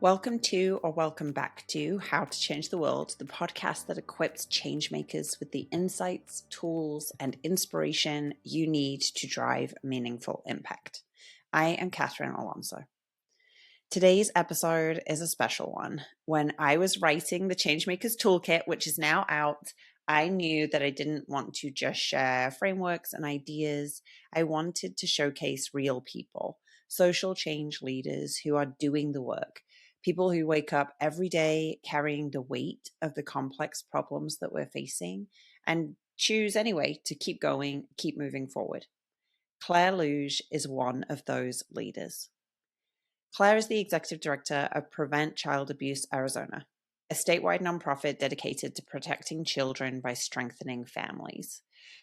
Welcome to or welcome back to How to Change the World, the podcast that equips changemakers with the insights, tools, and inspiration you need to drive meaningful impact. I am Catherine Alonso. Today's episode is a special one. When I was writing the Changemakers Toolkit, which is now out, I knew that I didn't want to just share frameworks and ideas. I wanted to showcase real people, social change leaders who are doing the work. People who wake up every day carrying the weight of the complex problems that we're facing and choose anyway to keep going, keep moving forward. Claire Louge is one of those leaders. Claire is the executive director of Prevent Child Abuse Arizona, a statewide nonprofit dedicated to protecting children by strengthening families.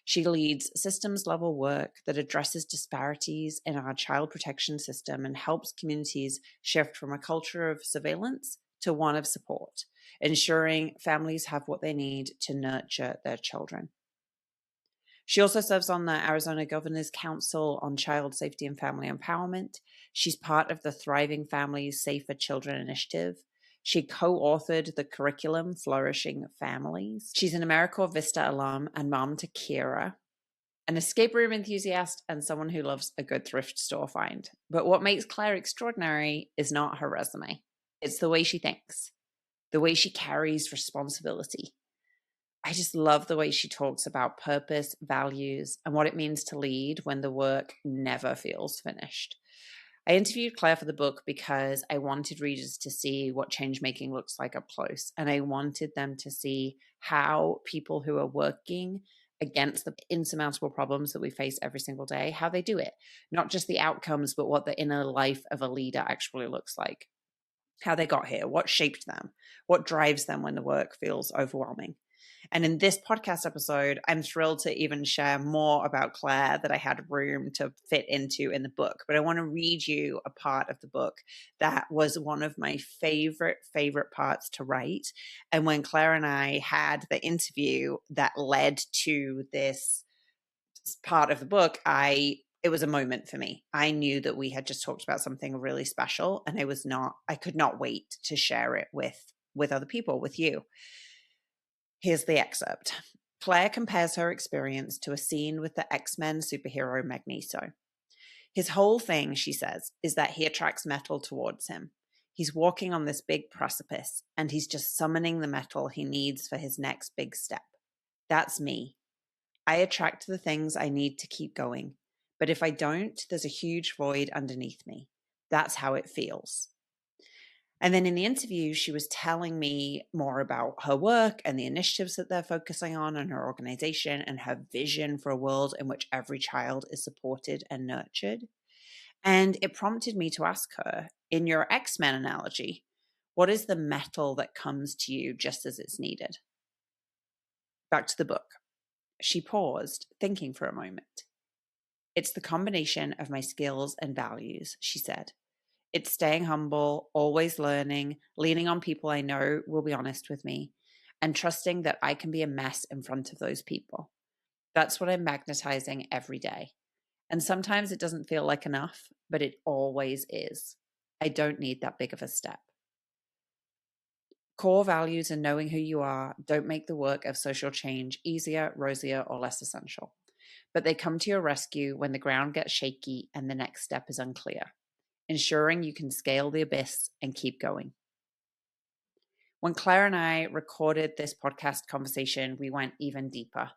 She leads systems-level work that addresses disparities in our child protection system and helps communities shift from a culture of surveillance to one of support, ensuring families have what they need to nurture their children. She also serves on the Arizona Governor's Council on Child Safety and Family Empowerment. She's part of the Thriving Families, Safer Children initiative. She co-authored the curriculum Flourishing Families. She's an AmeriCorps Vista alum and mom to Kira, an escape room enthusiast and someone who loves a good thrift store find. But what makes Claire extraordinary is not her resume. It's the way she thinks, the way she carries responsibility. I just love the way she talks about purpose, values, and what it means to lead when the work never feels finished. I interviewed Claire for the book because I wanted readers to see what change-making looks like up close, and I wanted them to see how people who are working against the insurmountable problems that we face every single day, how they do it. Not just the outcomes, but what the inner life of a leader actually looks like. How they got here, what shaped them, what drives them when the work feels overwhelming. And in this podcast episode, I'm thrilled to even share more about Claire that I had room to fit into in the book. But I want to read you a part of the book that was one of my favorite parts to write. And when Claire and I had the interview that led to this part of the book, it was a moment for me. I knew that we had just talked about something really special, and I could not wait to share it with other people, with you. Here's the excerpt. Claire compares her experience to a scene with the X-Men superhero Magneto. His whole thing, she says, is that he attracts metal towards him. He's walking on this big precipice, and he's just summoning the metal he needs for his next big step. That's me. I attract the things I need to keep going. But if I don't, there's a huge void underneath me. That's how it feels. And then in the interview, she was telling me more about her work and the initiatives that they're focusing on and her organization and her vision for a world in which every child is supported and nurtured. And it prompted me to ask her, in your X-Men analogy, what is the metal that comes to you just as it's needed? Back to the book. She paused, thinking for a moment. It's the combination of my skills and values, she said. It's staying humble, always learning, leaning on people I know will be honest with me, and trusting that I can be a mess in front of those people. That's what I'm magnetizing every day. And sometimes it doesn't feel like enough, but it always is. I don't need that big of a step. Core values and knowing who you are don't make the work of social change easier, rosier, or less essential. But they come to your rescue when the ground gets shaky and the next step is unclear, ensuring you can scale the abyss and keep going. When Claire and I recorded this podcast conversation, we went even deeper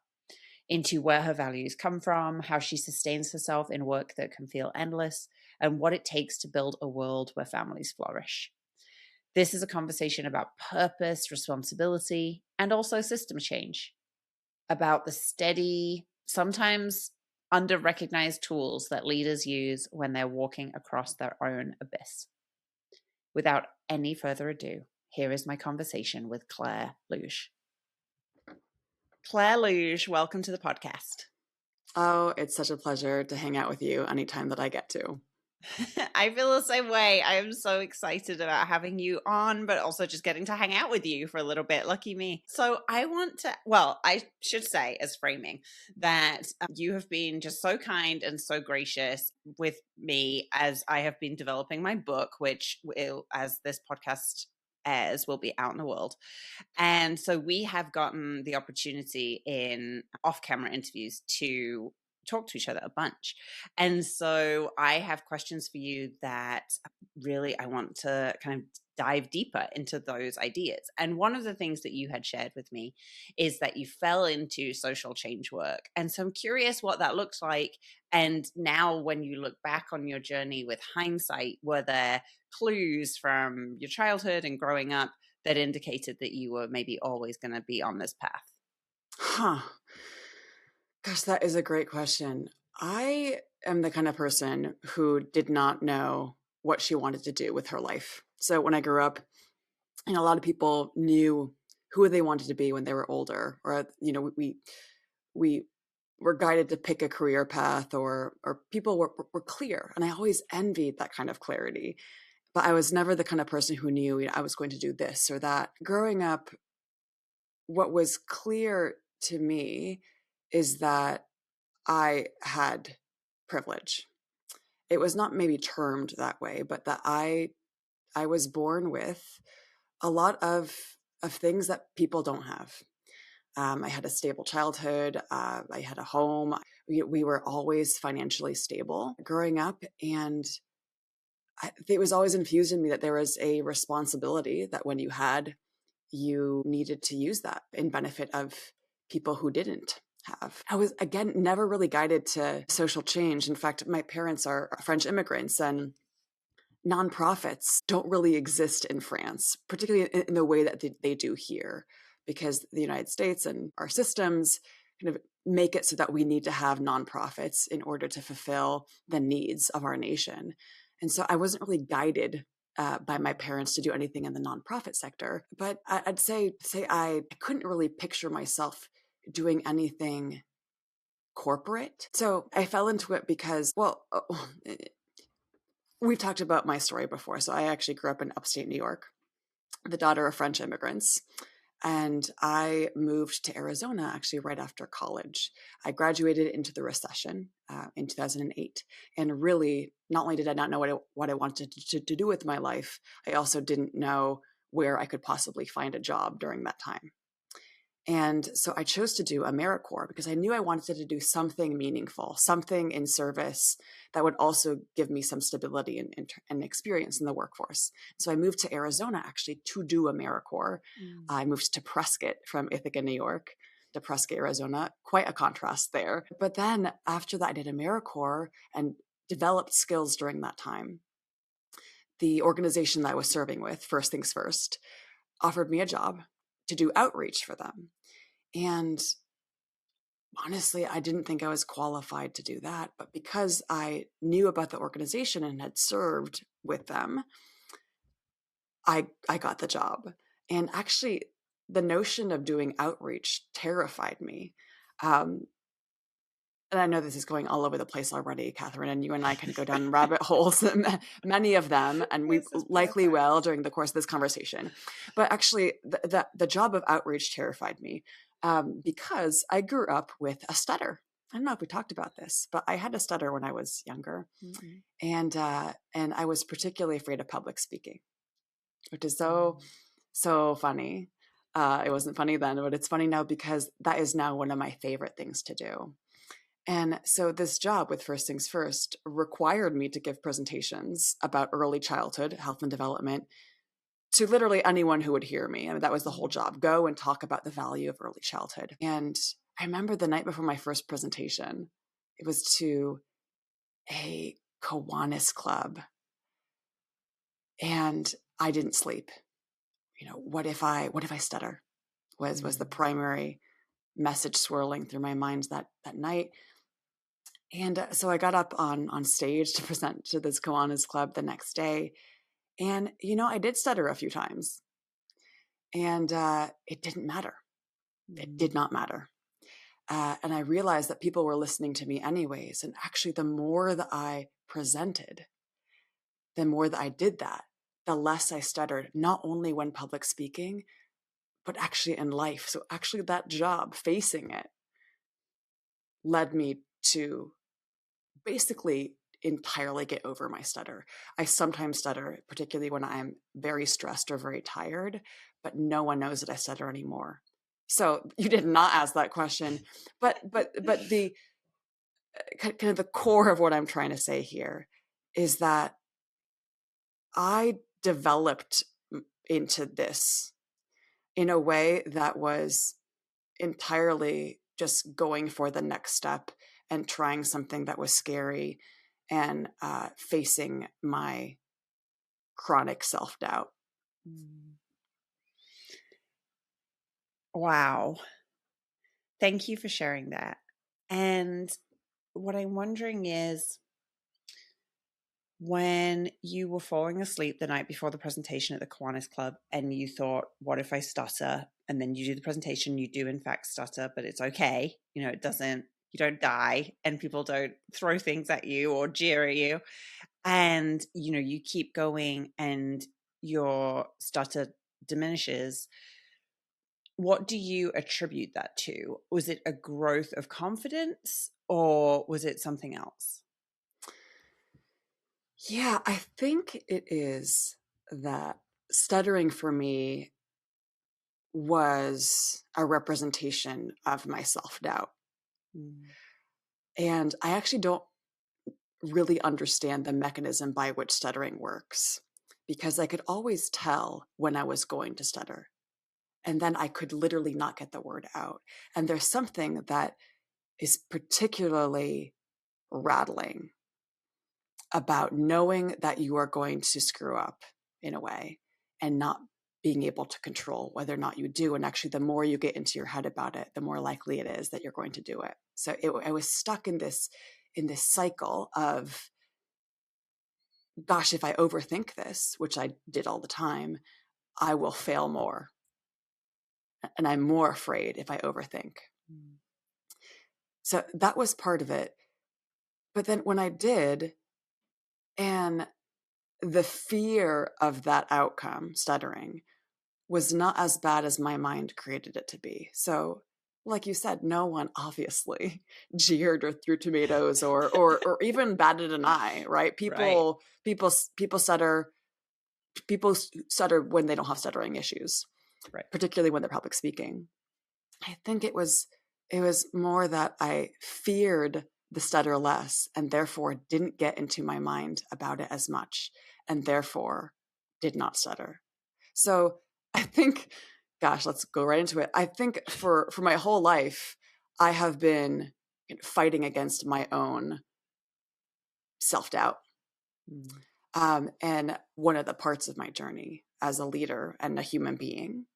into where her values come from, how she sustains herself in work that can feel endless, and what it takes to build a world where families flourish. This is a conversation about purpose, responsibility, and also system change, about the steady, sometimes under-recognized tools that leaders use when they're walking across their own abyss. Without any further ado, here is my conversation with Claire Louge. Claire Louge, welcome to the podcast. Oh, it's such a pleasure to hang out with you anytime that I get to. I feel the same way. I am so excited about having you on, but also just getting to hang out with you for a little bit. Lucky me. So I want to, well, I should say as framing that you have been just so kind and so gracious with me as I have been developing my book, which will, as this podcast airs, will be out in the world. And so we have gotten the opportunity in off-camera interviews to talk to each other a bunch. And so I have questions for you that really I want to kind of dive deeper into those ideas. And one of the things that you had shared with me is that you fell into social change work. And so I'm curious what that looks like. And now when you look back on your journey with hindsight, were there clues from your childhood and growing up that indicated that you were maybe always going to be on this path? Huh. Gosh, that is a great question. I am the kind of person who did not know what she wanted to do with her life. So when I grew up, a lot of people knew who they wanted to be when they were older, or we were guided to pick a career path, or people were clear, and I always envied that kind of clarity. But I was never the kind of person who knew, I was going to do this or that. Growing up, what was clear to me is that I had privilege. It was not maybe termed that way, but that I was born with a lot of things that people don't have. I had a stable childhood. I had a home. We were always financially stable growing up, and it was always infused in me that there was a responsibility that when you needed to use that in benefit of people who didn't have. I was, again, never really guided to social change. In fact, my parents are French immigrants, and nonprofits don't really exist in France, particularly in the way that they do here, because the United States and our systems kind of make it so that we need to have nonprofits in order to fulfill the needs of our nation. And so I wasn't really guided by my parents to do anything in the nonprofit sector. But I'd say I couldn't really picture myself doing anything corporate. So I fell into it because, well, we've talked about my story before. So I actually grew up in upstate New York, the daughter of French immigrants. And I moved to Arizona actually right after college. I graduated into the recession in 2008. And really, not only did I not know what I wanted to do with my life, I also didn't know where I could possibly find a job during that time. And so I chose to do AmeriCorps because I knew I wanted to do something meaningful, something in service that would also give me some stability and experience in the workforce. So I moved to Arizona actually to do AmeriCorps. I moved to Prescott from Ithaca, New York to Prescott, Arizona. Quite a contrast there. But then after that, I did AmeriCorps and developed skills during that time. The organization that I was serving with, First Things First, offered me a job to do outreach for them. And honestly, I didn't think I was qualified to do that. But because I knew about the organization and had served with them, I got the job. And actually, the notion of doing outreach terrified me. And I know this is going all over the place already, Catherine, and you and I can go down rabbit holes, many of them, and we likely will during the course of this conversation. But actually, the job of outreach terrified me because I grew up with a stutter. I don't know if we talked about this, but I had a stutter when I was younger, and I was particularly afraid of public speaking, which is so funny. It wasn't funny then, but it's funny now because that is now one of my favorite things to do. And so this job with First Things First required me to give presentations about early childhood health and development to literally anyone who would hear me. I mean, that was the whole job. Go and talk about the value of early childhood. And I remember the night before my first presentation, it was to a Kiwanis club. And I didn't sleep. What if I stutter? Was the primary message swirling through my mind that night. And so I got up on stage to present to this Kiwanis club the next day. And, I did stutter a few times. And it didn't matter. It did not matter. And I realized that people were listening to me anyways. And actually, the more that I presented, the more that I did that, the less I stuttered, not only when public speaking, but actually in life. So actually that job, facing it, led me to basically entirely get over my stutter. I sometimes stutter, particularly when I'm very stressed or very tired, but no one knows that I stutter anymore. So you did not ask that question, but the kind of the core of what I'm trying to say here is that I developed into this in a way that was entirely just going for the next step and trying something that was scary and facing my chronic self-doubt. Wow. Thank you for sharing that. And what I'm wondering is, when you were falling asleep the night before the presentation at the Kiwanis Club and you thought, what if I stutter? And then you do the presentation, you do in fact stutter, but it's okay. It doesn't, you don't die and people don't throw things at you or jeer at you. And, you keep going and your stutter diminishes. What do you attribute that to? Was it a growth of confidence or was it something else? Yeah, I think it is that stuttering for me was a representation of my self-doubt. And I actually don't really understand the mechanism by which stuttering works, because I could always tell when I was going to stutter. And then I could literally not get the word out. And there's something that is particularly rattling about knowing that you are going to screw up in a way and not being able to control whether or not you do. And actually, the more you get into your head about it, the more likely it is that you're going to do it. So I was stuck in this cycle of, gosh, if I overthink this, which I did all the time, I will fail more. And I'm more afraid if I overthink. So that was part of it. But then when I did, and the fear of that outcome, stuttering, was not as bad as my mind created it to be. So, like you said, no one obviously jeered or threw tomatoes or even batted an eye, right? People stutter. People stutter when they don't have stuttering issues, Right. particularly when they're public speaking. I think it was more that I feared the stutter less and therefore didn't get into my mind about it as much and therefore did not stutter. So I think, gosh, let's go right into it. I think for my whole life, I have been fighting against my own self-doubt. And one of the parts of my journey as a leader and a human being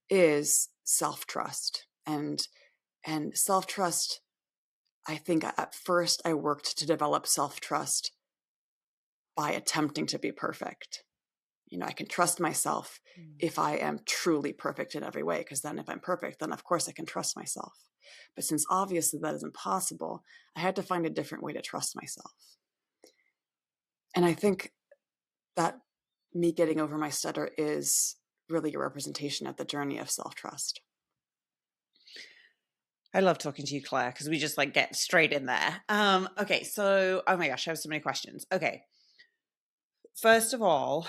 is self-trust. And self-trust, I think at first I worked to develop self-trust by attempting to be perfect. I can trust myself if I am truly perfect in every way, because then if I'm perfect, then of course I can trust myself. But since obviously that is impossible, I had to find a different way to trust myself. And I think that me getting over my stutter is really a representation of the journey of self-trust. I love talking to you, Claire, because we just get straight in there. Okay, so, oh my gosh, I have so many questions. Okay. First of all,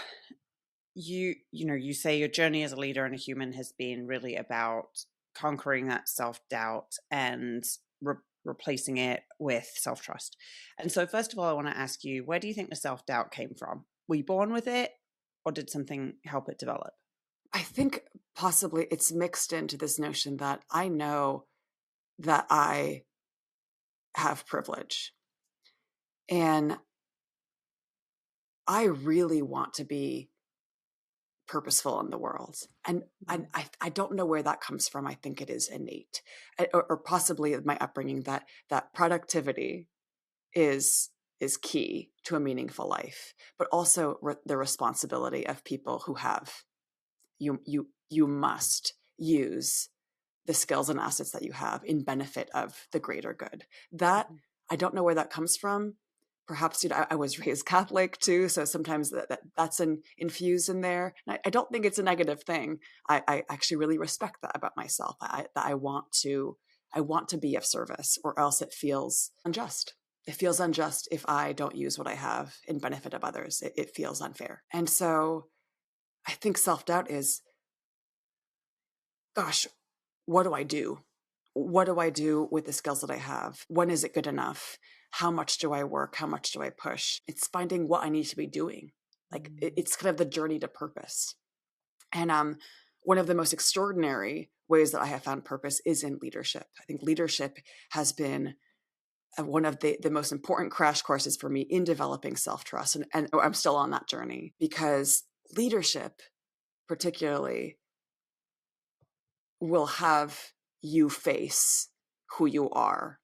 you say your journey as a leader and a human has been really about conquering that self-doubt and replacing it with self-trust. And so first of all, I want to ask you, where do you think the self-doubt came from? Were you born with it or did something help it develop? I think possibly it's mixed into this notion that I know that I have privilege and I really want to be purposeful in the world. And I don't know where that comes from. I think it is innate, or possibly my upbringing that productivity is key to a meaningful life, but also the responsibility of people who have you must use the skills and assets that you have in benefit of the greater good. That I don't know where that comes from, perhaps, I was raised Catholic too, so sometimes that's infused in there. And I don't think it's a negative thing. I actually really respect that about myself. That I want to be of service, or else it feels unjust. It feels unjust if I don't use what I have in benefit of others. It feels unfair. And so I think self-doubt is, gosh, what do I do? What do I do with the skills that I have? When is it good enough? How much do I work? How much do I push? It's finding what I need to be doing. Like it's kind of the journey to purpose. And one of the most extraordinary ways that I have found purpose is in leadership. I think leadership has been one of the most important crash courses for me in developing self-trust. And I'm still on that journey, because leadership particularly will have you face who you are,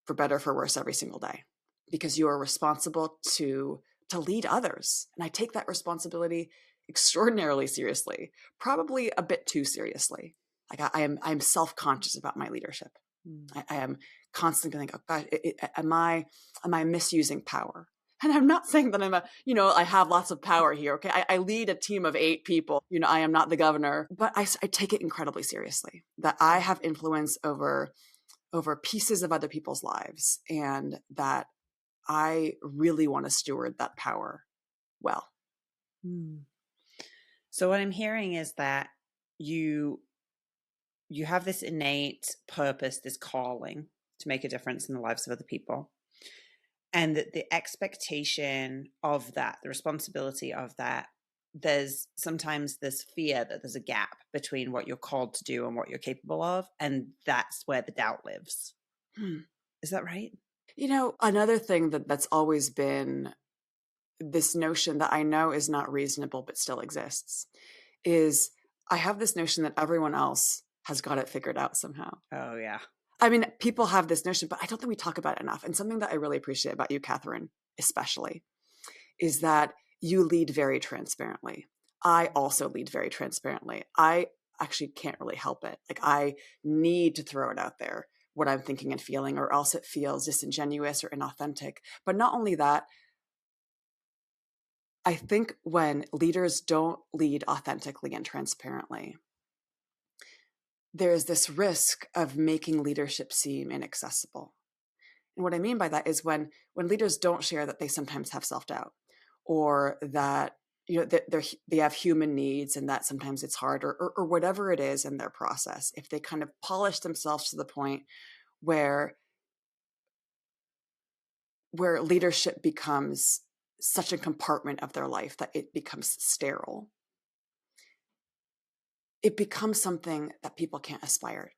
for better or for worse, every single day, because you are responsible to lead others. And I take that responsibility extraordinarily seriously, probably a bit too seriously. Like I'm self-conscious about my leadership. I am constantly thinking, oh gosh, am I misusing power? And I'm not saying that I have lots of power here. Okay. I lead a team of 8 people. I am not the governor, but I take it incredibly seriously that I have influence over pieces of other people's lives, and that I really want to steward that power well. So what I'm hearing is that you have this innate purpose, this calling to make a difference in the lives of other people. And that the expectation of that, the responsibility of that, there's sometimes this fear that there's a gap between what you're called to do and what you're capable of. And that's where the doubt lives. Is that right? Another thing that's always been this notion that I know is not reasonable, but still exists, is I have this notion that everyone else has got it figured out somehow. Oh, yeah. I mean, people have this notion, but I don't think we talk about it enough. And something that I really appreciate about you, Catherine, especially, is that you lead very transparently. I also lead very transparently. I actually can't really help it. Like, I need to throw it out there, what I'm thinking and feeling, or else it feels disingenuous or inauthentic. But not only that, I think when leaders don't lead authentically and transparently, there's this risk of making leadership seem inaccessible. And what I mean by that is when leaders don't share that they sometimes have self-doubt, or that they have human needs, and that sometimes it's hard, or whatever it is in their process. If they kind of polish themselves to the point where leadership becomes such a compartment of their life that it becomes sterile, it becomes something that people can't aspire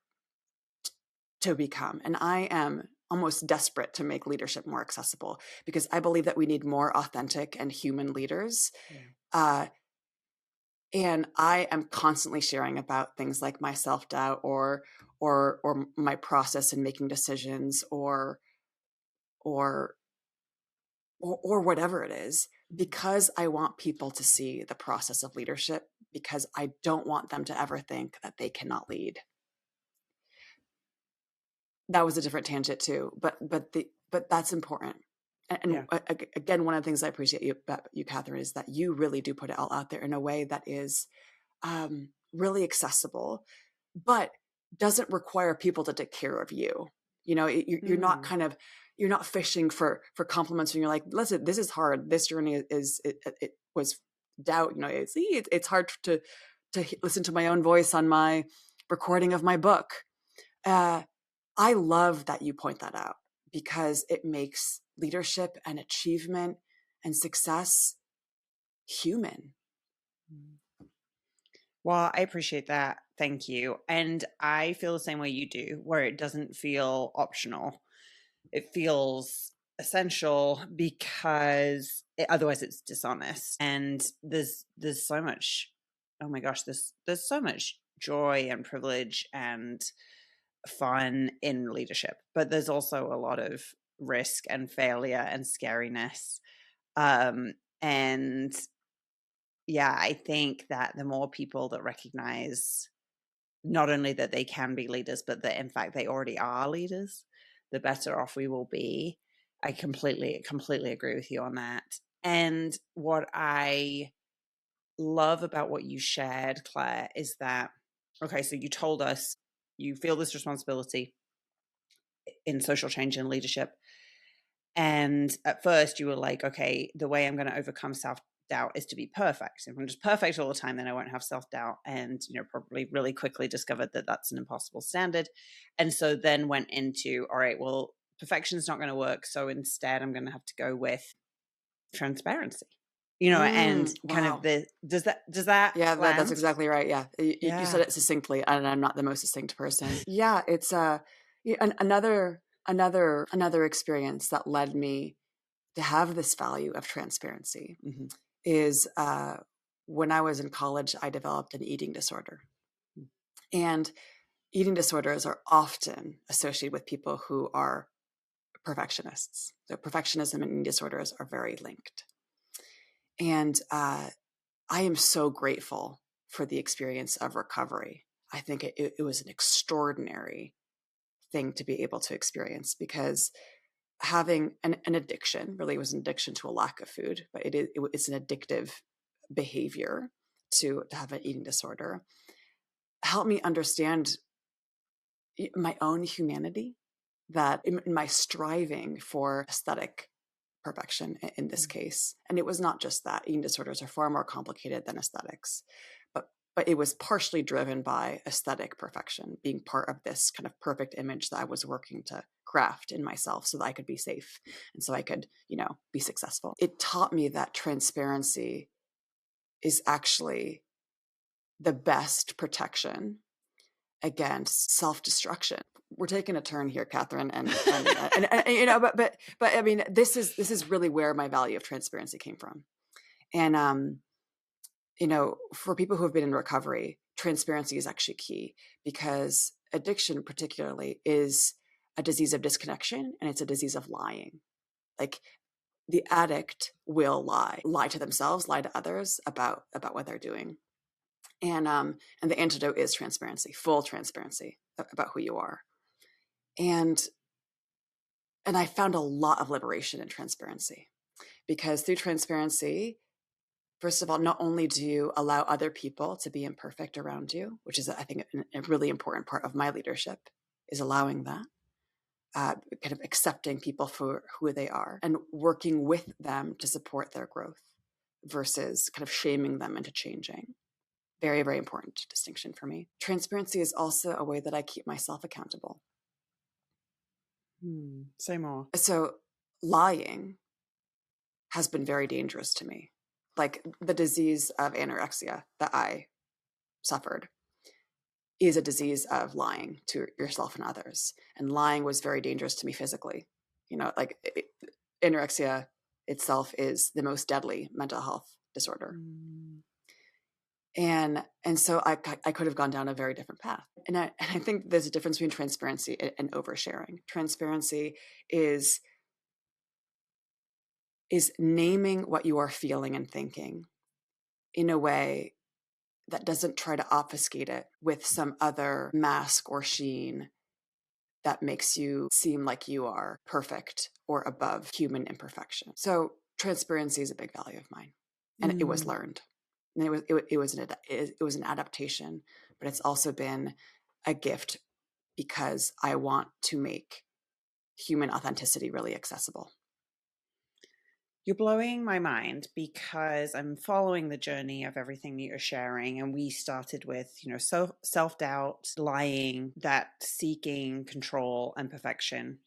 to become. And I am almost desperate to make leadership more accessible, because I believe that we need more authentic and human leaders. Yeah. And I am constantly sharing about things like my self-doubt or my process in making decisions, or whatever it is, because I want people to see the process of leadership, because I don't want them to ever think that they cannot lead. That was a different tangent too, but that's important. And yeah. Again, one of the things I appreciate about you, Catherine, is that you really do put it all out there in a way that is really accessible, but doesn't require people to take care of you. You're not you're not fishing for compliments, and you're like, listen, this is hard. This journey it was doubt. It's hard to listen to my own voice on my recording of my book. I love that you point that out, because it makes leadership and achievement and success human. Well, I appreciate that. Thank you. And I feel the same way you do, where it doesn't feel optional. It feels essential, because otherwise it's dishonest. And there's so much, oh my gosh, there's so much joy and privilege and fun in leadership, but there's also a lot of risk and failure and scariness. And yeah, I think that the more people that recognize not only that they can be leaders, but that in fact they already are leaders, the better off we will be. I completely agree with you on that. And what I love about what you shared, Claire, is that, okay, so you told us you feel this responsibility in social change and leadership. And at first you were like, okay, the way I'm going to overcome self-doubt is to be perfect. If I'm just perfect all the time, then I won't have self-doubt. And, probably really quickly discovered that that's an impossible standard. And so then went into, all right, well, perfection is not going to work. So instead I'm going to have to go with transparency, and kind of Wow. does that Yeah, that's land? exactly right. Yeah. You said Yeah. it succinctly, and I'm not the most succinct person. Yeah, it's another experience that led me to have this value of transparency Mm-hmm. is when I was in college, I developed an eating disorder. And eating disorders are often associated with people who are perfectionists. So perfectionism and eating disorders are very linked. And I am so grateful for the experience of recovery. I think it was an extraordinary thing to be able to experience, because having an addiction, really it was an addiction to a lack of food, but it's an addictive behavior to have an eating disorder, helped me understand my own humanity, that in my striving for aesthetic perfection in this case. And it was not just that. Eating disorders are far more complicated than aesthetics, but it was partially driven by aesthetic perfection, being part of this kind of perfect image that I was working to craft in myself so that I could be safe and so I could, be successful. It taught me that transparency is actually the best protection against self-destruction. We're taking a turn here, Catherine, and but I mean, this is really where my value of transparency came from. And for people who have been in recovery, transparency is actually key, because addiction particularly is a disease of disconnection, and it's a disease of lying. Like, the addict will lie to themselves, lie to others about what they're doing. And the antidote is transparency, full transparency about who you are. And I found a lot of liberation in transparency, because through transparency, first of all, not only do you allow other people to be imperfect around you, which is, I think, a really important part of my leadership, is allowing that, kind of accepting people for who they are and working with them to support their growth versus kind of shaming them into changing. Very, very important distinction for me. Transparency is also a way that I keep myself accountable. Say more. So lying has been very dangerous to me. Like, the disease of anorexia that I suffered is a disease of lying to yourself and others. And lying was very dangerous to me physically. Anorexia itself is the most deadly mental health disorder. And so I could have gone down a very different path. And I think there's a difference between transparency and oversharing. Transparency is naming what you are feeling and thinking in a way that doesn't try to obfuscate it with some other mask or sheen that makes you seem like you are perfect or above human imperfection. So transparency is a big value of mine, and it was learned. And it was an adaptation, but it's also been a gift, because I want to make human authenticity really accessible. You're blowing my mind, because I'm following the journey of everything that you're sharing. And we started with, self-doubt, lying, that seeking control and perfection.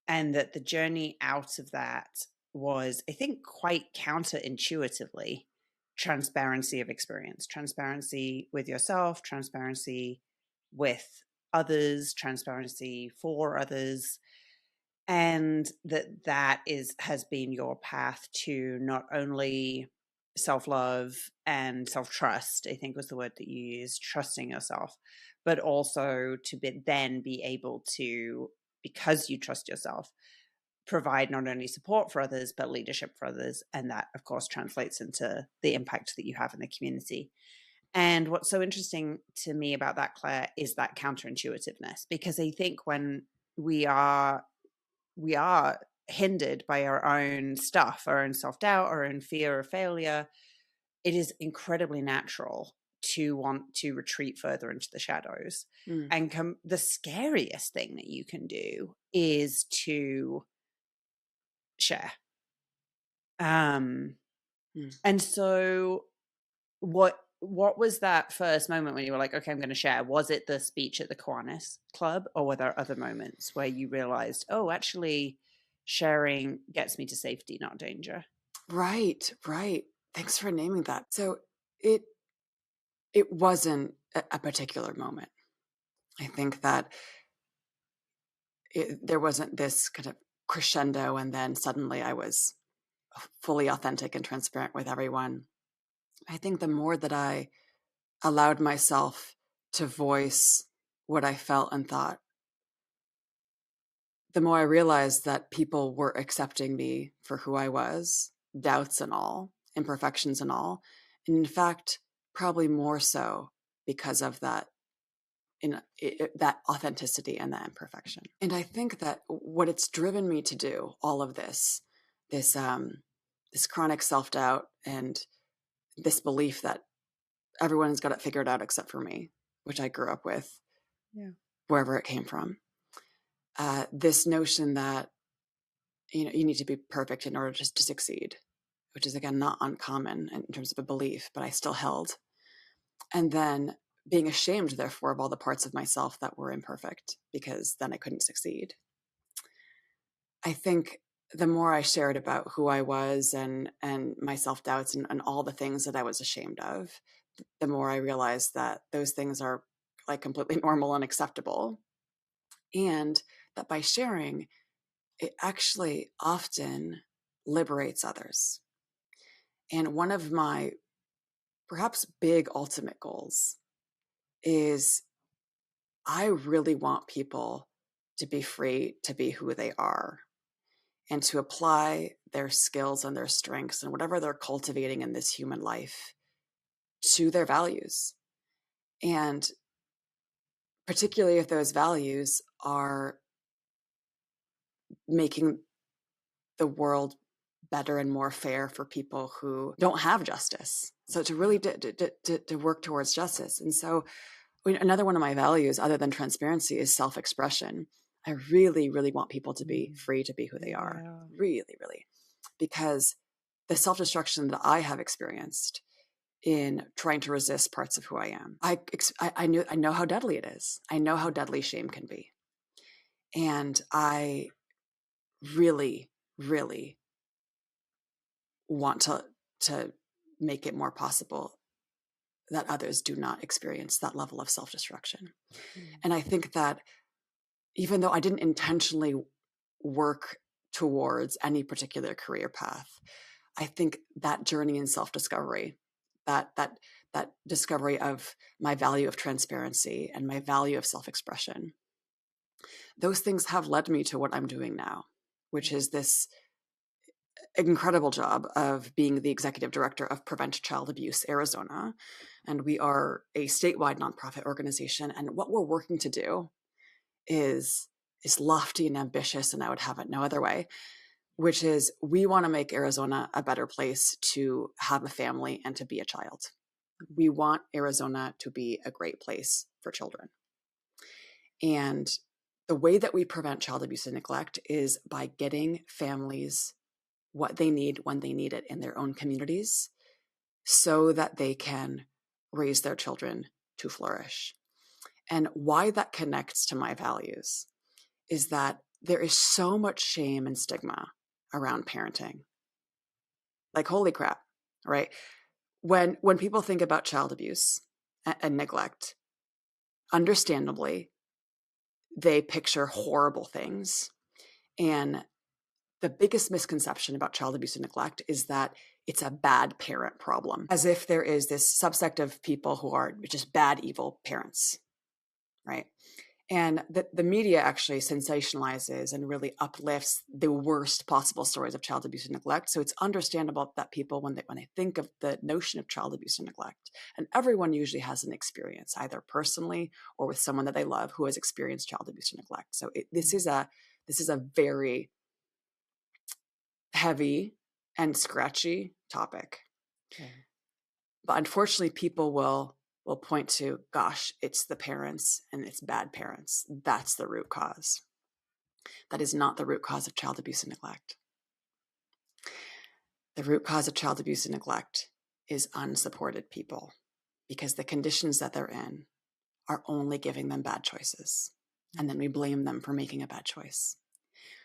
And that the journey out of that was, I think, quite counterintuitively, transparency of experience, transparency with yourself, transparency with others, transparency for others. And that has been your path to not only self-love and self-trust, I think was the word that you used, trusting yourself, but also to then be able to, because you trust yourself, provide not only support for others, but leadership for others. And that, of course, translates into the impact that you have in the community. And what's so interesting to me about that, Claire, is that counterintuitiveness, because I think when we are hindered by our own stuff, our own self-doubt, our own fear of failure, it is incredibly natural to want to retreat further into the shadows. And the scariest thing that you can do is to share. And so what was that first moment when you were like, okay, I'm going to share? Was it the speech at the Kiwanis Club, or were there other moments where you realized, oh, actually sharing gets me to safety, not danger? Right. Thanks for naming that. So it wasn't a particular moment. I think that there wasn't this kind of crescendo and then suddenly I was fully authentic and transparent with everyone. I think the more that I allowed myself to voice what I felt and thought, the more I realized that people were accepting me for who I was, doubts and all, imperfections and all. And in fact, probably more so because of that, that authenticity and that imperfection. And I think that what it's driven me to do, all of this chronic self-doubt and this belief that everyone's got it figured out except for me, which I grew up with, wherever it came from. This notion that, you need to be perfect in order to succeed, which is, again, not uncommon in terms of a belief, but I still held. And then being ashamed, therefore, of all the parts of myself that were imperfect, because then I couldn't succeed. I think the more I shared about who I was and my self-doubts and all the things that I was ashamed of, the more I realized that those things are like completely normal and acceptable. And that by sharing, it actually often liberates others. And one of my perhaps big ultimate goals is I really want people to be free to be who they are and to apply their skills and their strengths and whatever they're cultivating in this human life to their values. And particularly if those values are making the world better and more fair for people who don't have justice. So to really to work towards justice. And so another one of my values, other than transparency, is self-expression. I really, really want people to be free to be who they are. Really, really. Because the self-destruction that I have experienced in trying to resist parts of who I am, I know how deadly it is. I know how deadly shame can be. And I really, really want to make it more possible that others do not experience that level of self-destruction. And I think that even though I didn't intentionally work towards any particular career path, I think that journey in self-discovery, that discovery of my value of transparency and my value of self-expression, those things have led me to what I'm doing now, which is this incredible job of being the executive director of Prevent Child Abuse Arizona. And we are a statewide nonprofit organization. And what we're working to do is lofty and ambitious, and I would have it no other way, which is we want to make Arizona a better place to have a family and to be a child. We want Arizona to be a great place for children. And the way that we prevent child abuse and neglect is by getting families what they need when they need it in their own communities so that they can raise their children to flourish. And why that connects to my values is that there is so much shame and stigma around parenting. Like, holy crap, right? When people think about child abuse and neglect, understandably, they picture horrible things. And the biggest misconception about child abuse and neglect is that it's a bad parent problem, as if there is this subsect of people who are just bad, evil parents, right? And the media actually sensationalizes and really uplifts the worst possible stories of child abuse and neglect. So it's understandable that people, when they think of the notion of child abuse and neglect, and everyone usually has an experience, either personally or with someone that they love who has experienced child abuse and neglect. So this is a very heavy and scratchy topic. Okay. But unfortunately, people will point to, gosh, it's the parents and it's bad parents. That's the root cause. That is not the root cause of child abuse and neglect. The root cause of child abuse and neglect is unsupported people, because the conditions that they're in are only giving them bad choices. And then we blame them for making a bad choice.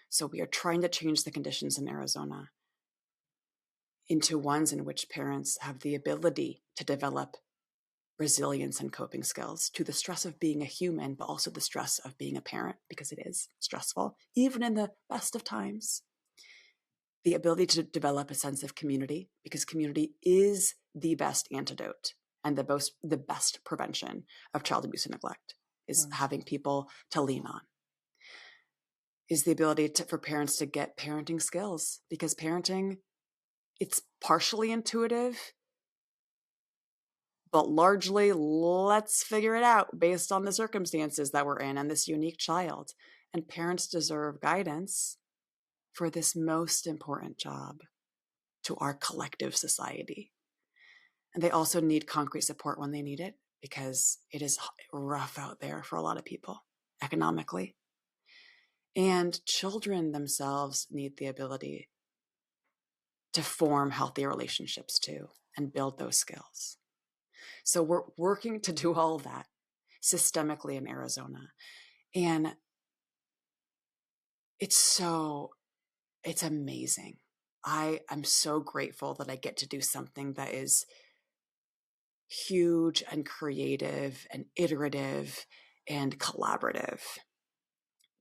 So we are trying to change the conditions in Arizona into ones in which parents have the ability to develop resilience and coping skills to the stress of being a human, but also the stress of being a parent, because it is stressful, even in the best of times. The ability to develop a sense of community, because community is the best antidote and the best prevention of child abuse and neglect, is having people to lean on. Is the ability for parents to get parenting skills, because parenting, it's partially intuitive, but largely let's figure it out based on the circumstances that we're in and this unique child. And parents deserve guidance for this most important job to our collective society. And they also need concrete support when they need it, because it is rough out there for a lot of people economically. And children themselves need the ability to form healthy relationships too and build those skills. So we're working to do all of that systemically in Arizona. And it's amazing. I'm so grateful that I get to do something that is huge and creative and iterative and collaborative,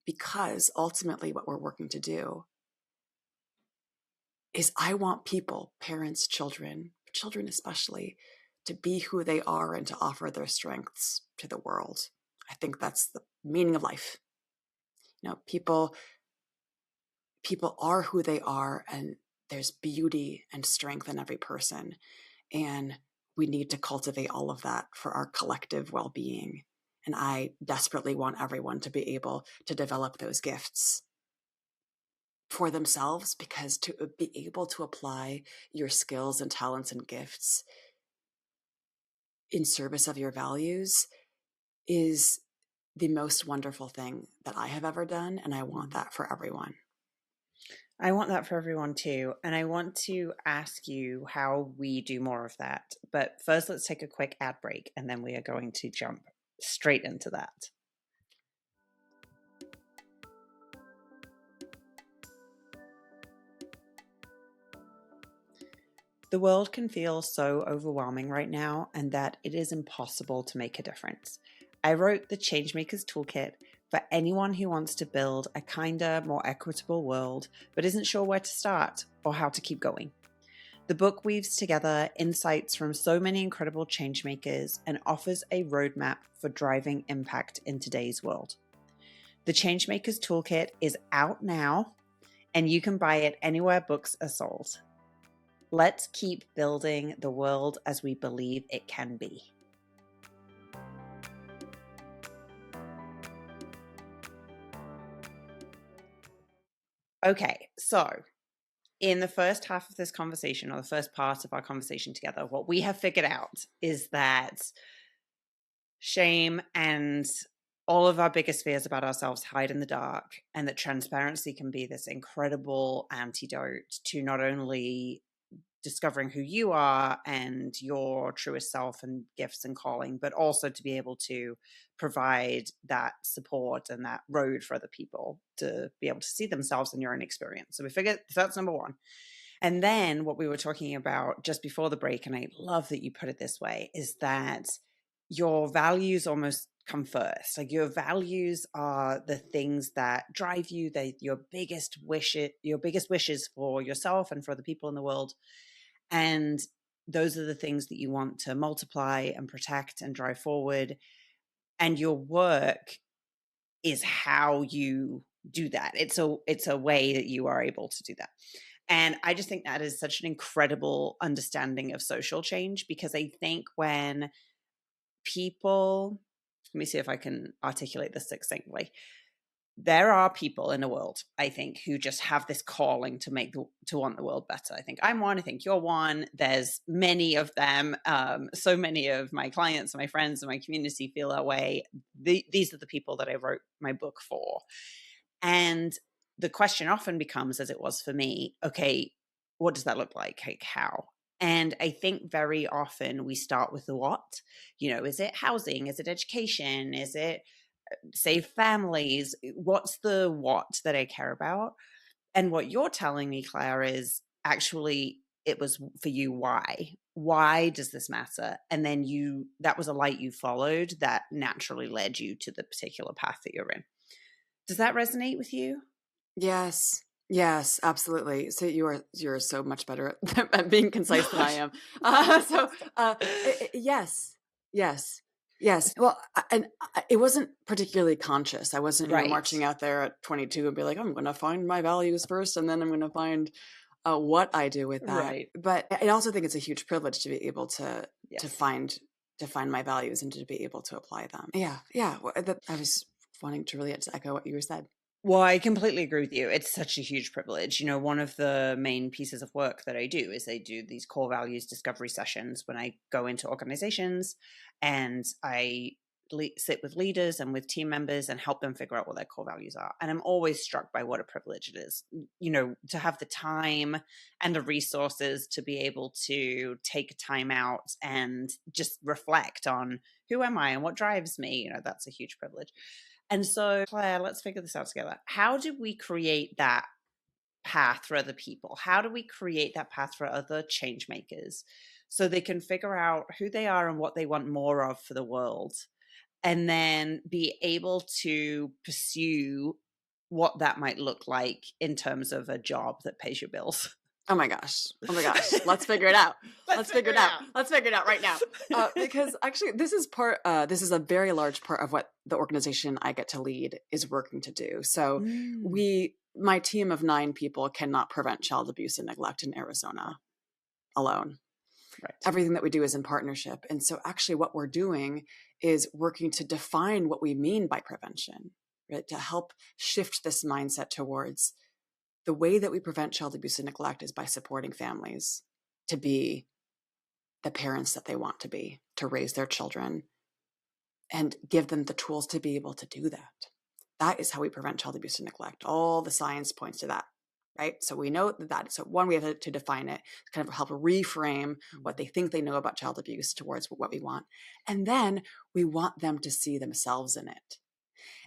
because ultimately what we're working to do is, I want people, parents, children especially, to be who they are and to offer their strengths to the world. I think that's the meaning of life. People are who they are, and there's beauty and strength in every person. And we need to cultivate all of that for our collective well-being. And I desperately want everyone to be able to develop those gifts for themselves, because to be able to apply your skills and talents and gifts in service of your values is the most wonderful thing that I have ever done. And I want that for everyone. I want that for everyone too. And I want to ask you how we do more of that. But first, let's take a quick ad break, and then we are going to jump straight into that. The world can feel so overwhelming right now, and that it is impossible to make a difference. I wrote the Changemaker's Toolkit for anyone who wants to build a kinder, more equitable world, but isn't sure where to start or how to keep going. The book weaves together insights from so many incredible changemakers and offers a roadmap for driving impact in today's world. The Changemaker's Toolkit is out now, and you can buy it anywhere books are sold. Let's keep building the world as we believe it can be. Okay, so in the first half of this conversation, or the first part of our conversation together, what we have figured out is that shame and all of our biggest fears about ourselves hide in the dark, and that transparency can be this incredible antidote to not only discovering who you are and your truest self and gifts and calling, but also to be able to provide that support and that road for other people to be able to see themselves in your own experience. So we figured that's number one. And then what we were talking about just before the break, and I love that you put it this way, is that your values almost come first. Like, your values are the things that drive you, your biggest wishes for yourself and for the people in the world. And those are the things that you want to multiply and protect and drive forward. And your work is how you do that. It's a way that you are able to do that. And I just think that is such an incredible understanding of social change, because I think when people, let me see if I can articulate this succinctly. there are people in the world, I think, who just have this calling to want the world better. I think I'm one. I think you're one. There's many of them. So many of my clients and my friends and my community feel that way. These are the people that I wrote my book for. And the question often becomes, as it was for me, okay, what does that look like? Like how? And I think very often we start with the what. Is it housing? Is it education? Is it save families? What's the what that I care about? And what you're telling me, Claire, is actually it was for you. Why does this matter? And then that was a light you followed that naturally led you to the particular path that you're in. Does that resonate with you? Yes. Yes, absolutely. So you're so much better at being concise than I am. Yes, yes, yes. Well, and it wasn't particularly conscious. I wasn't Right. marching out there at 22 and be like, I'm going to find my values first, and then I'm going to find what I do with that. Right. But I also think it's a huge privilege to be able to find my values and to be able to apply them. Yeah. I was wanting to really echo what you said. Well, I completely agree with you. It's such a huge privilege. One of the main pieces of work that I do is I do these core values discovery sessions when I go into organizations, and I sit with leaders and with team members and help them figure out what their core values are. And I'm always struck by what a privilege it is, to have the time and the resources to be able to take time out and just reflect on who am I and what drives me. That's a huge privilege. And so, Claire, let's figure this out together. How do we create that path for other people? How do we create that path for other change makers so they can figure out who they are and what they want more of for the world, and then be able to pursue what that might look like in terms of a job that pays your bills? Oh my gosh. Let's figure it out. Let's figure it out right now. Because actually this is a very large part of what the organization I get to lead is working to do. So my team of 9 people cannot prevent child abuse and neglect in Arizona alone. Right. Everything that we do is in partnership. And so actually what we're doing is working to define what we mean by prevention, right? To help shift this mindset towards the way that we prevent child abuse and neglect is by supporting families to be the parents that they want to be, to raise their children and give them the tools to be able to do that. That is how we prevent child abuse and neglect. All the science points to that, right? So we know that. So one, we have to define it, kind of help reframe what they think they know about child abuse towards what we want. And then we want them to see themselves in it.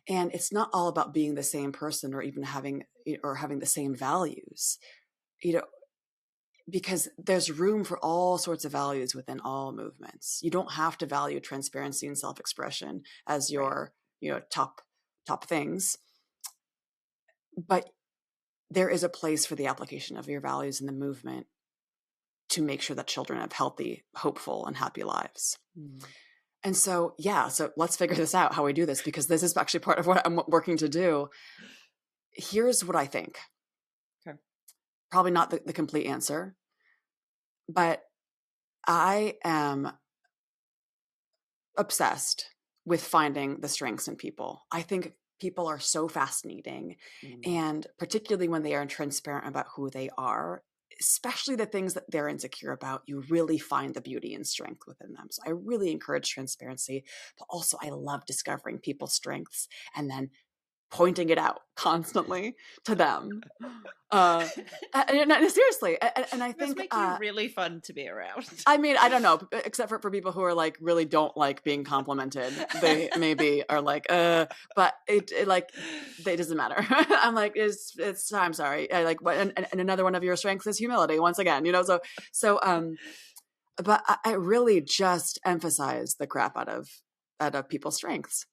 And it's not all about being the same person or even having the same values, because there's room for all sorts of values within all movements. You don't have to value transparency and self-expression as your, top things, but there is a place for the application of your values in the movement to make sure that children have healthy, hopeful, and happy lives. And so, so let's figure this out, how we do this, because this is actually part of what I'm working to do. Here's what I think. Okay. Probably not the complete answer, but I am obsessed with finding the strengths in people. I think people are so fascinating, and particularly when they are transparent about who they are, especially the things that they're insecure about, you really find the beauty and strength within them. So I really encourage transparency, but also I love discovering people's strengths and then pointing it out constantly to them. Seriously. And I think make you really fun to be around. I mean, I don't know, except for people who are like, really don't like being complimented. They maybe are like, but it doesn't matter. I'm like, I'm sorry. I like, and another one of your strengths is humility once again, but I really just emphasize the crap out of people's strengths,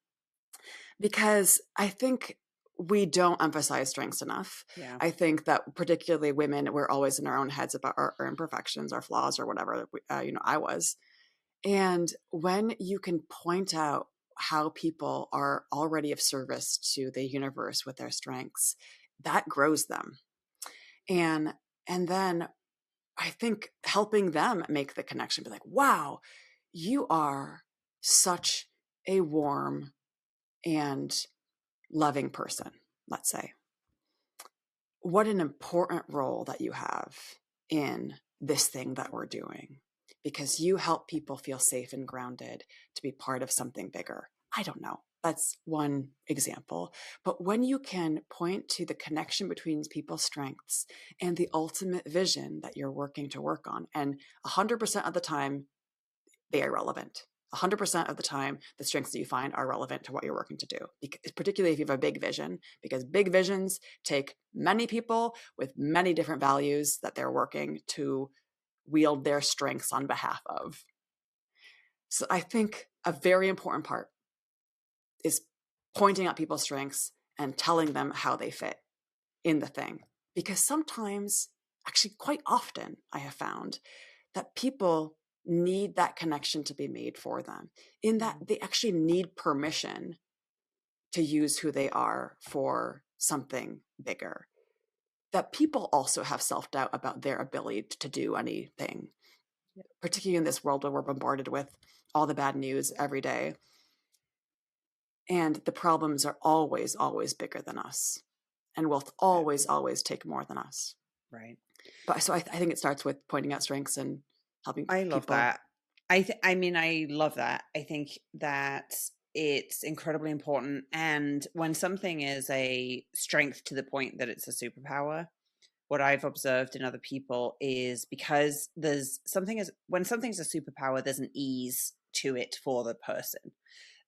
because I think we don't emphasize strengths enough. Yeah. I think that particularly women, we're always in our own heads about our imperfections, our flaws, or whatever, I was. And when you can point out how people are already of service to the universe with their strengths, that grows them. And then I think helping them make the connection, be like, wow, you are such a warm and loving person. let's say, what an important role that you have in this thing that we're doing, because you help people feel safe and grounded to be part of something bigger. I don't know. That's one example. But when you can point to the connection between people's strengths and the ultimate vision that you're working to work on, and 100% of the time, they are relevant. 100% of the time, the strengths that you find are relevant to what you're working to do, particularly if you have a big vision, because big visions take many people with many different values that they're working to wield their strengths on behalf of. So I think a very important part is pointing out people's strengths and telling them how they fit in the thing. Because sometimes, actually quite often, I have found that people need that connection to be made for them, in that they actually need permission to use who they are for something bigger. That people also have self-doubt about their ability to do anything, particularly in this world where we're bombarded with all the bad news every day. And the problems are always, always bigger than us, and will always, always take more than us. Right. But so I think it starts with pointing out strengths and helping people. I love that. I love that. I think that it's incredibly important. And when something is a strength to the point that it's a superpower, what I've observed in other people is because when something's a superpower, there's an ease to it for the person.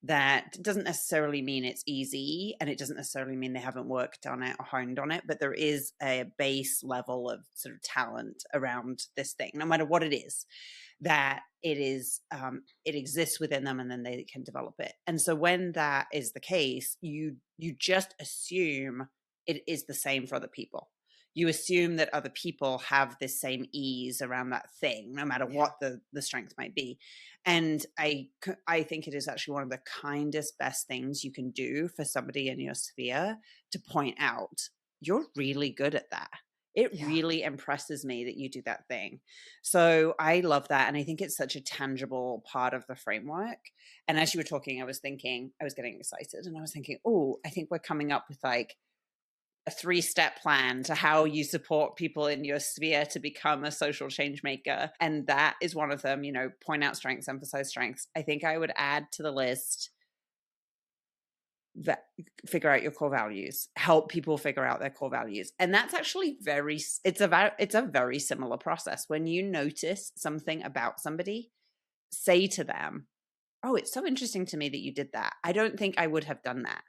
That doesn't necessarily mean it's easy, and it doesn't necessarily mean they haven't worked on it or honed on it, but there is a base level of sort of talent around this thing, no matter what it is, that it exists within them, and then they can develop it. And so when that is the case, you just assume it is the same for other people. You assume that other people have this same ease around that thing, no matter what the strength might be. And I think it is actually one of the kindest, best things you can do for somebody in your sphere, to point out, you're really good at that. It really impresses me that you do that thing. So I love that. And I think it's such a tangible part of the framework. And as you were talking, I was getting excited, and I was thinking, oh, I think we're coming up with like a 3-step plan to how you support people in your sphere to become a social change maker. And that is one of them, point out strengths, emphasize strengths. I think I would add to the list that figure out your core values, help people figure out their core values. And that's actually it's a very similar process. When you notice something about somebody, say to them, oh, it's so interesting to me that you did that. I don't think I would have done that.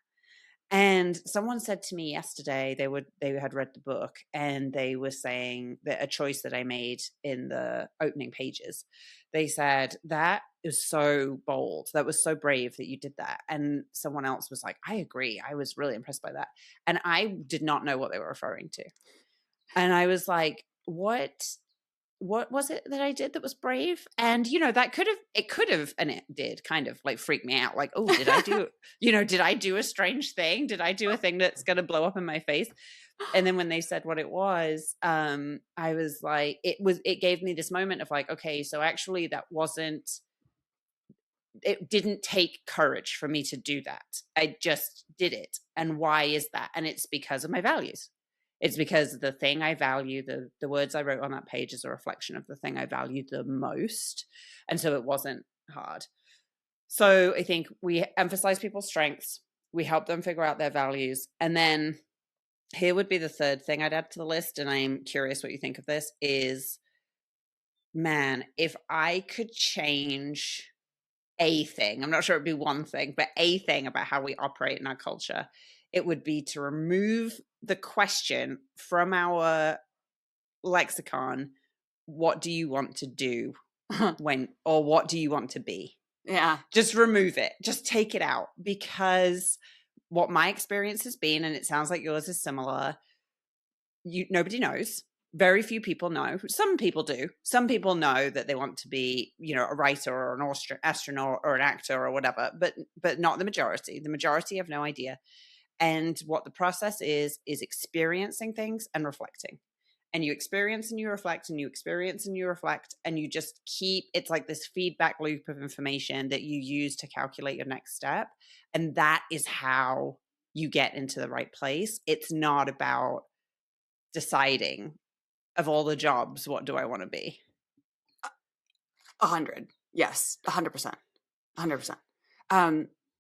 And someone said to me yesterday, they had read the book, and they were saying that a choice that I made in the opening pages, they said, that is so bold. That was so brave that you did that. And someone else was like, I agree. I was really impressed by that. And I did not know what they were referring to. And I was like, what was it that I did that was brave? And, that could have, and it did kind of like freak me out. Like, oh, did I do a strange thing? Did I do a thing that's going to blow up in my face? And then when they said what it was, I was like, it gave me this moment of like, okay, so actually it didn't take courage for me to do that. I just did it. And why is that? And it's because of my values. It's because the thing I value, the words I wrote on that page is a reflection of the thing I value the most. And so it wasn't hard. So I think we emphasize people's strengths. We help them figure out their values. And then here would be the third thing I'd add to the list. And I'm curious what you think of this is, man, if I could change a thing, I'm not sure it'd be one thing, but a thing about how we operate in our culture, it would be to remove the question from our lexicon, what do you want to do or what do you want to be? Yeah. Just remove it. Just take it out, because what my experience has been, and it sounds like yours is similar, nobody knows. Very few people know. Some people do. Some people know that they want to be, a writer or an astronaut or an actor or whatever, but not the majority. The majority have no idea. And what the process is experiencing things and reflecting. And you experience and you reflect, and you experience and you reflect, and you just it's like this feedback loop of information that you use to calculate your next step. And that is how you get into the right place. It's not about deciding, of all the jobs, what do I want to be? 100. Yes, 100%. 100%.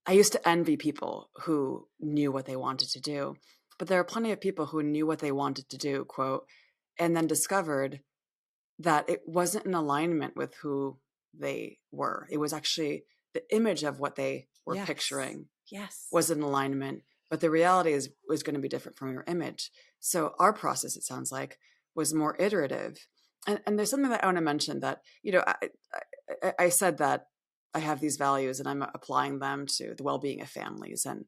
I used to envy people who knew what they wanted to do, but there are plenty of people who knew what they wanted to do, quote, and then discovered that it wasn't in alignment with who they were. It was actually the image of what they were Yes. picturing Yes. was in alignment, but the reality was going to be different from your image. So our process, it sounds like, was more iterative. And there's something that I want to mention that, I said that I have these values and I'm applying them to the well-being of families. And,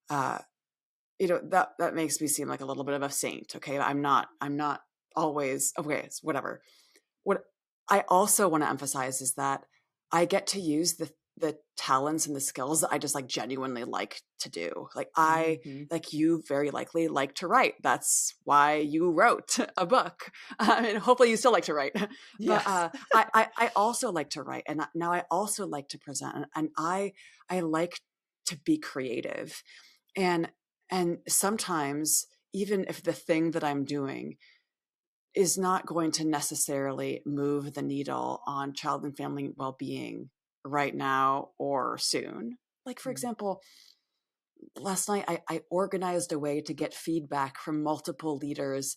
that makes me seem like a little bit of a saint. Okay. I'm not always, okay, it's whatever. What I also want to emphasize is that I get to use the talents and the skills that I just like genuinely like to do. Like like you very likely like to write. That's why you wrote a book. And hopefully you still like to write. Yes. But I also like to write. And now I also like to present. And I like to be creative. And sometimes even if the thing that I'm doing is not going to necessarily move the needle on child and family well-being right now or soon. Like, for example, last night I organized a way to get feedback from multiple leaders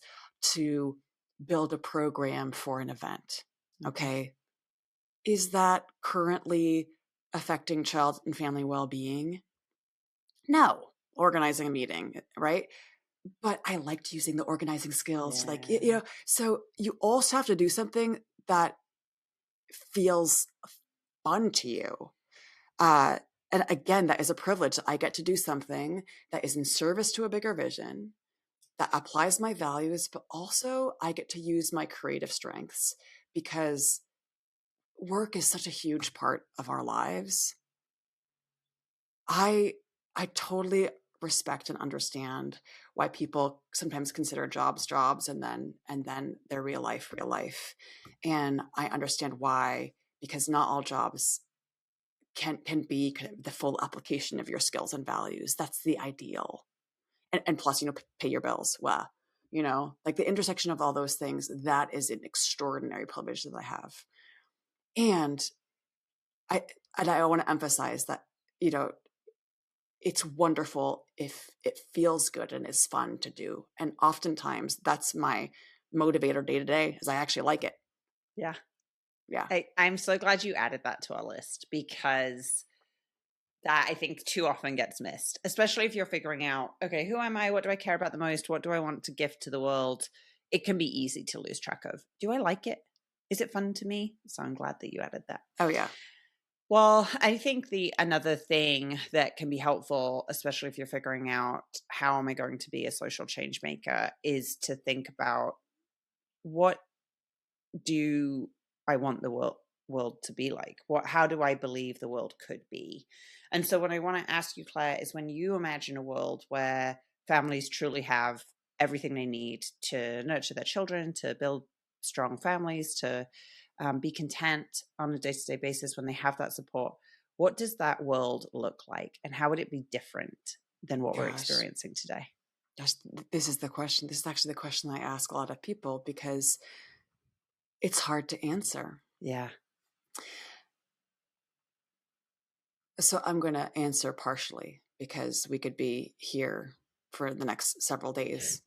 to build a program for an event. Okay. Is that currently affecting child and family well-being? No. Organizing a meeting, right? But I liked using the organizing skills. Like, so you also have to do something that feels fun to you. And again, that is a privilege. I get to do something that is in service to a bigger vision, that applies my values, but also I get to use my creative strengths because work is such a huge part of our lives. I totally respect and understand why people sometimes consider jobs and then their real life. And I understand why, because not all jobs can be kind of the full application of your skills and values. That's the ideal. And plus, pay your bills. Well, like the intersection of all those things, that is an extraordinary privilege that I have. And I want to emphasize that, it's wonderful if it feels good and is fun to do. And oftentimes that's my motivator day to day, is I actually like it. Yeah. Yeah. I'm so glad you added that to our list, because that, I think, too often gets missed, especially if you're figuring out, okay, who am I? What do I care about the most? What do I want to gift to the world? It can be easy to lose track of. Do I like it? Is it fun to me? So I'm glad that you added that. Oh, yeah. Well, I think another thing that can be helpful, especially if you're figuring out how am I going to be a social change maker, is to think about, what do I want the world to be like? How do I believe the world could be? And so what I want to ask you, Claire, is when you imagine a world where families truly have everything they need to nurture their children, to build strong families, to be content on a day-to-day basis when they have that support, what does that world look like? And how would it be different than what we're experiencing today? This is the question. This is actually the question I ask a lot of people, because it's hard to answer. Yeah. So I'm going to answer partially, because we could be here for the next several days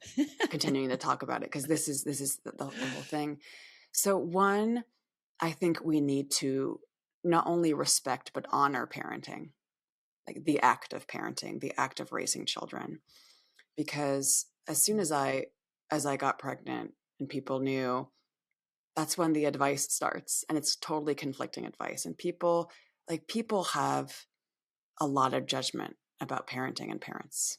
continuing to talk about it, because this is the whole thing. So one, I think we need to not only respect but honor parenting, like the act of parenting, the act of raising children. Because as soon as I got pregnant and people knew, that's when the advice starts, and it's totally conflicting advice. And people have a lot of judgment about parenting and parents.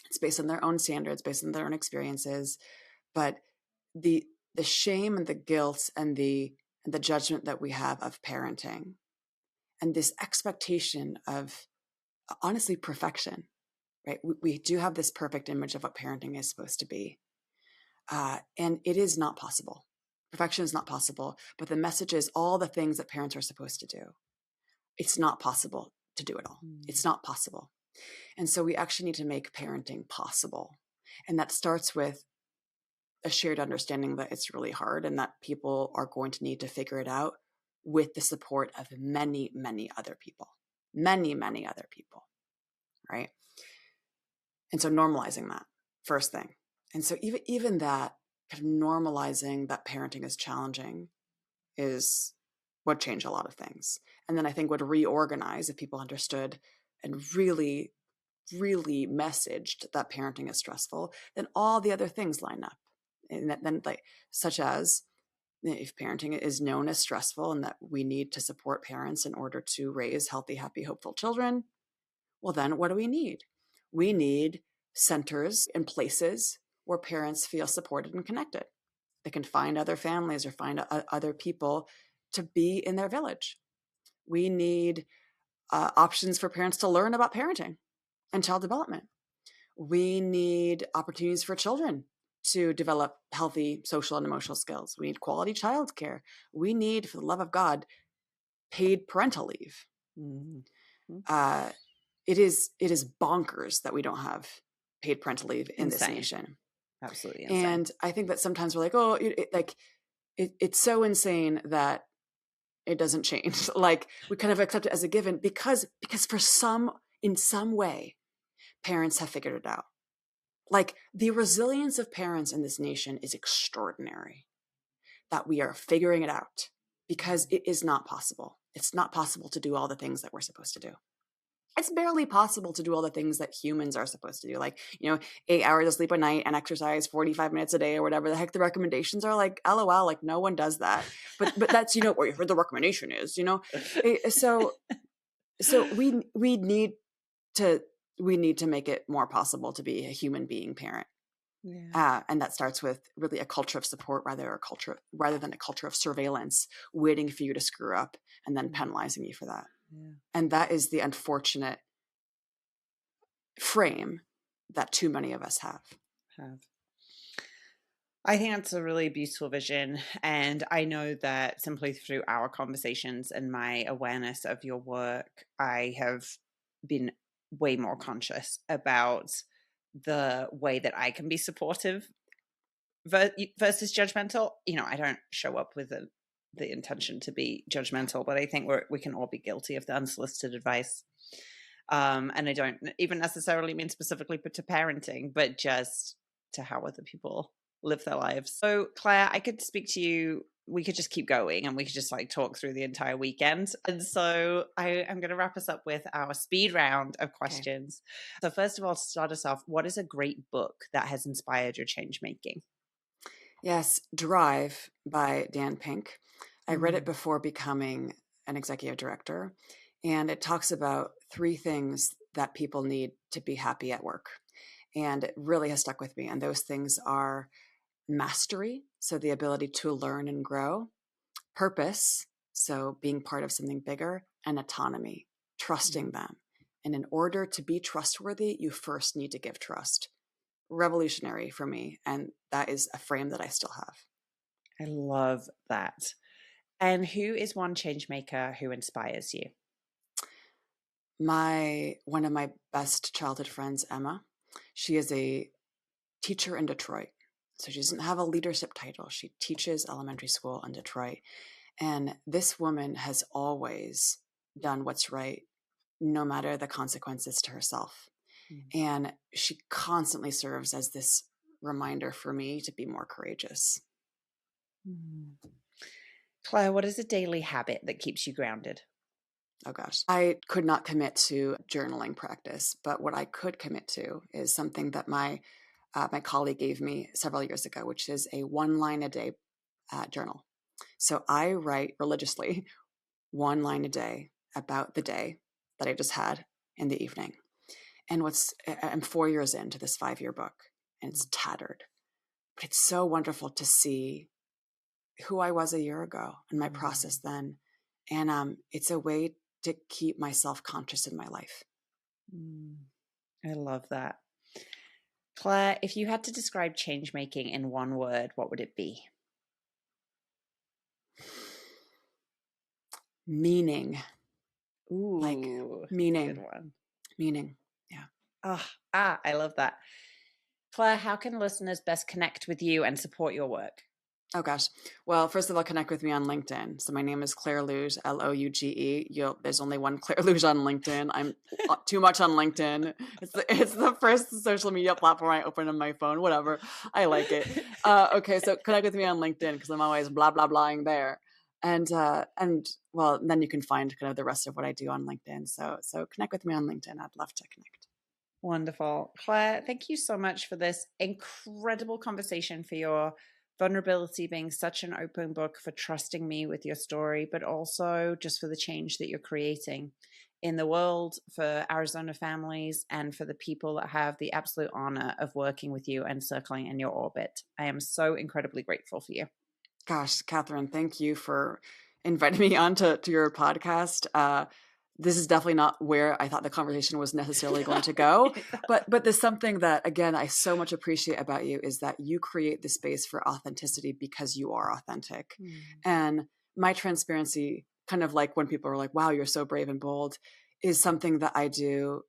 It's based on their own standards, based on their own experiences, but the shame and the guilt and the judgment that we have of parenting, and this expectation of, honestly, perfection, right? We do have this perfect image of what parenting is supposed to be. And it is not possible. Perfection is not possible, but the message is all the things that parents are supposed to do. It's not possible to do it all. It's not possible. And so we actually need to make parenting possible. And that starts with a shared understanding that it's really hard and that people are going to need to figure it out with the support of many, many other people. Many, many other people, right? And so normalizing that, first thing. And so even that, kind of normalizing that parenting is challenging would change a lot of things. And then I think would reorganize if people understood and really, really messaged that parenting is stressful, then all the other things line up. And then like, such as if parenting is known as stressful and that we need to support parents in order to raise healthy, happy, hopeful children, well, then what do we need? We need centers and places where parents feel supported and connected. They can find other families or find other people to be in their village. We need options for parents to learn about parenting and child development. We need opportunities for children to develop healthy social and emotional skills. We need quality childcare. We need, for the love of God, paid parental leave. Mm-hmm. It is bonkers that we don't have paid parental leave in this nation. Absolutely insane. And I think that sometimes we're like, oh, it's so insane that it doesn't change. Like we kind of accept it as a given because in some way, parents have figured it out. Like the resilience of parents in this nation is extraordinary, that we are figuring it out because it is not possible. It's not possible to do all the things that we're supposed to do. It's barely possible to do all the things that humans are supposed to do. Like, 8 hours of sleep a night and exercise 45 minutes a day or whatever the heck the recommendations are. Like, LOL, like no one does that. But that's, what the recommendation is, So we need to make it more possible to be a human being parent. Yeah. And that starts with really a culture of support rather than a culture of surveillance, waiting for you to screw up and then penalizing you for that. Yeah. And that is the unfortunate frame that too many of us have. I think that's a really beautiful vision. And I know that simply through our conversations and my awareness of your work, I have been way more conscious about the way that I can be supportive versus judgmental. I don't show up with the intention to be judgmental, but I think we can all be guilty of the unsolicited advice. And I don't even necessarily mean specifically to parenting, but just to how other people live their lives. So Claire, I could speak to you. We could just keep going and we could just talk through the entire weekend. And so I'm going to wrap us up with our speed round of questions. Okay. So first of all, to start us off, what is a great book that has inspired your change making? Yes, Drive by Dan Pink. I read it before becoming an executive director, and it talks about 3 things that people need to be happy at work. And it really has stuck with me. And those things are mastery, so the ability to learn and grow, purpose, so being part of something bigger, and autonomy, trusting them. And in order to be trustworthy, you first need to give trust. Revolutionary for me. And that is a frame that I still have. I love that. And who is one change maker who inspires you? One of my best childhood friends, Emma. She is a teacher in Detroit. So she doesn't have a leadership title. She teaches elementary school in Detroit. And this woman has always done what's right, no matter the consequences to herself. And she constantly serves as this reminder for me to be more courageous. Claire, what is a daily habit that keeps you grounded? Oh gosh, I could not commit to journaling practice, but what I could commit to is something that my colleague gave me several years ago, which is a 1 line a day journal. So I write religiously 1 line a day about the day that I just had in the evening. And I'm 4 years into this 5-year book, and it's tattered, but it's so wonderful to see who I was a year ago and my process then. And it's a way to keep myself conscious in my life. I love that. Claire, if you had to describe change making in 1 word, what would it be? Meaning. Ooh, Like meaning. good one. Meaning. I love that. Claire, how can listeners best connect with you and support your work? Oh gosh. Well, first of all, connect with me on LinkedIn. So my name is Claire Louge, Louge. There's only one Claire Louge on LinkedIn. I'm too much on LinkedIn. It's the first social media platform I open on my phone. Whatever, I like it. Okay, so connect with me on LinkedIn because I'm always blah blah blahing there. And well, then you can find kind of the rest of what I do on LinkedIn. So connect with me on LinkedIn. I'd love to connect. Wonderful. Claire, thank you so much for this incredible conversation, for your vulnerability, being such an open book, for trusting me with your story, but also just for the change that you're creating in the world for Arizona families and for the people that have the absolute honor of working with you and circling in your orbit. I am so incredibly grateful for you. Gosh, Catherine, thank you for inviting me on to your podcast. This is definitely not where I thought the conversation was necessarily going to go, but there's something that, again, I so much appreciate about you is that you create the space for authenticity because you are authentic. And my transparency, kind of like when people are like, wow, you're so brave and bold, is something that I do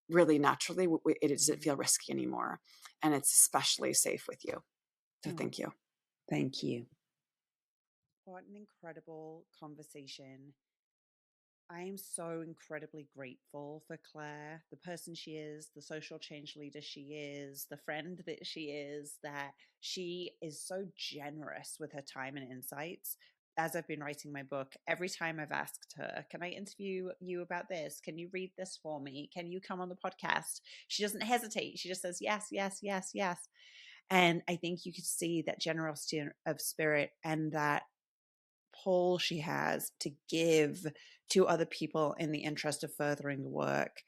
really naturally. It doesn't feel risky anymore. And it's especially safe with you. So thank you. Thank you. What an incredible conversation. I am so incredibly grateful for Claire, the person she is, the social change leader she is, the friend that she is, that she is so generous with her time and insights. As I've been writing my book, every time I've asked her, can I interview you about this? Can you read this for me? Can you come on the podcast? She doesn't hesitate. She just says, yes, yes, yes, yes. And I think you could see that generosity of spirit and that pull she has to give to other people in the interest of furthering the work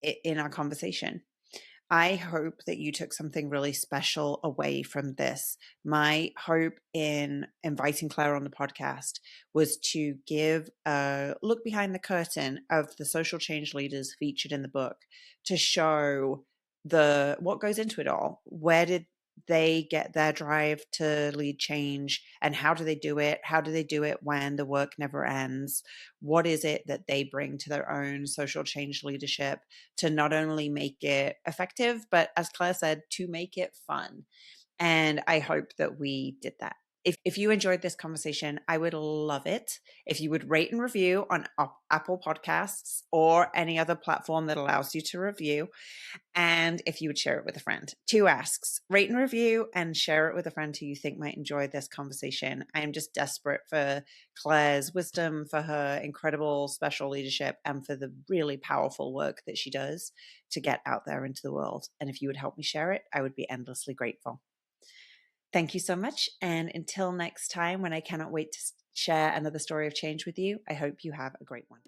in our conversation. I hope that you took something really special away from this. My hope in inviting Claire on the podcast was to give a look behind the curtain of the social change leaders featured in the book, to show what goes into it all. Where did they get their drive to lead change, and how do they do it? How do they do it when the work never ends? What is it that they bring to their own social change leadership to not only make it effective, but as Claire said, to make it fun? And I hope that we did that. If you enjoyed this conversation, I would love it if you would rate and review on Apple Podcasts or any other platform that allows you to review. And if you would share it with a friend. 2 asks: rate and review and share it with a friend who you think might enjoy this conversation. I'm just desperate for Claire's wisdom, for her incredible special leadership, and for the really powerful work that she does to get out there into the world. And if you would help me share it, I would be endlessly grateful. Thank you so much. And until next time, when I cannot wait to share another story of change with you, I hope you have a great one.